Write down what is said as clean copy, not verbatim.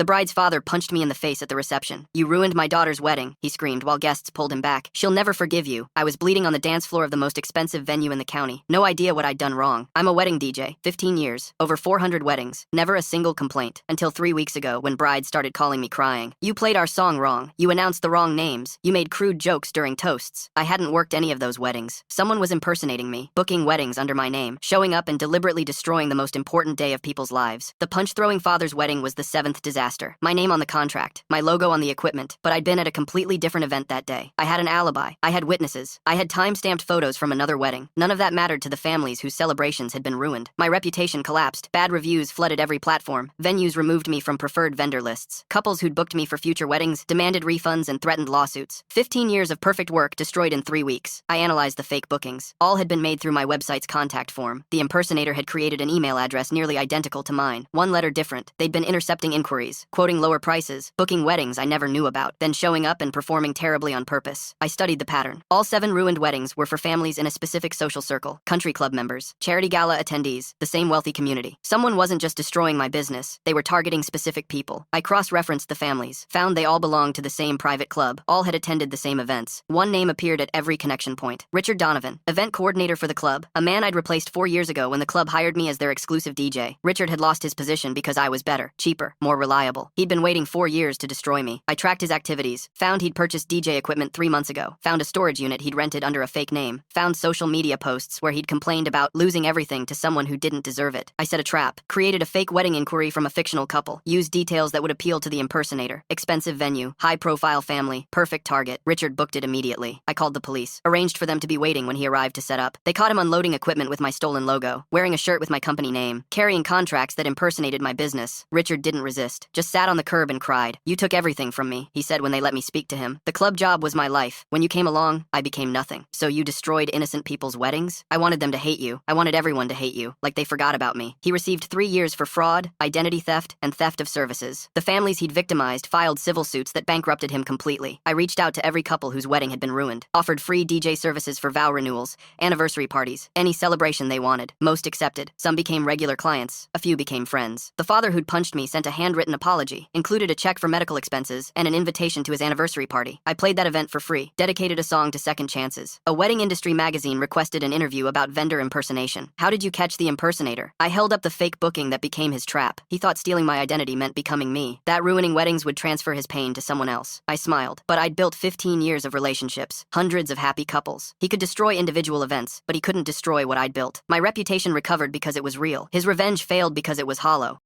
The bride's father punched me in the face at the reception. "You ruined my daughter's wedding," he screamed while guests pulled him back. "She'll never forgive you." I was bleeding on the dance floor of the most expensive venue in the county. No idea what I'd done wrong. I'm a wedding DJ, 15 years, over 400 weddings, never a single complaint. Until 3 weeks ago when brides started calling me crying. "You played our song wrong. You announced the wrong names. You made crude jokes during toasts." I hadn't worked any of those weddings. Someone was impersonating me, booking weddings under my name, showing up and deliberately destroying the most important day of people's lives. The punch-throwing father's wedding was the 7th disaster. My name on the contract, my logo on the equipment, but I'd been at a completely different event that day. I had an alibi. I had witnesses. I had time-stamped photos from another wedding. None of that mattered to the families whose celebrations had been ruined. My reputation collapsed. Bad reviews flooded every platform. Venues removed me from preferred vendor lists. Couples who'd booked me for future weddings demanded refunds and threatened lawsuits. 15 years of perfect work destroyed in 3 weeks. I analyzed the fake bookings. All had been made through my website's contact form. The impersonator had created an email address nearly identical to mine, one letter different. They'd been intercepting inquiries, quoting lower prices, booking weddings I never knew about, then showing up and performing terribly on purpose. I studied the pattern. All 7 ruined weddings were for families in a specific social circle, country club members, charity gala attendees, the same wealthy community. Someone wasn't just destroying my business, they were targeting specific people. I cross-referenced the families, found they all belonged to the same private club, all had attended the same events. One name appeared at every connection point. Richard Donovan, event coordinator for the club, a man I'd replaced 4 years ago when the club hired me as their exclusive DJ. Richard had lost his position because I was better, cheaper, more reliable. He'd been waiting 4 years to destroy me. I tracked his activities, found he'd purchased DJ equipment 3 months ago, found a storage unit he'd rented under a fake name, found social media posts where he'd complained about losing everything to someone who didn't deserve it. I set a trap, created a fake wedding inquiry from a fictional couple, used details that would appeal to the impersonator. Expensive venue, high-profile family, perfect target. Richard booked it immediately. I called the police, arranged for them to be waiting when he arrived to set up. They caught him unloading equipment with my stolen logo, wearing a shirt with my company name, carrying contracts that impersonated my business. Richard didn't resist, just sat on the curb and cried. "You took everything from me," he said when they let me speak to him. "The club job was my life. When you came along, I became nothing. So you destroyed innocent people's weddings? I wanted them to hate you. I wanted everyone to hate you, like they forgot about me." He received 3 years for fraud, identity theft, and theft of services. The families he'd victimized filed civil suits that bankrupted him completely. I reached out to every couple whose wedding had been ruined, offered free DJ services for vow renewals, anniversary parties, any celebration they wanted. Most accepted. Some became regular clients. A few became friends. The father who'd punched me sent a handwritten apology, included a check for medical expenses, and an invitation to his anniversary party. I played that event for free, dedicated a song to second chances. A wedding industry magazine requested an interview about vendor impersonation. How did you catch the impersonator? I held up the fake booking that became his trap. He thought stealing my identity meant becoming me, that ruining weddings would transfer his pain to someone else. I smiled, but I'd built 15 years of relationships, hundreds of happy couples. He could destroy individual events, but he couldn't destroy what I'd built. My reputation recovered because it was real. His revenge failed because it was hollow.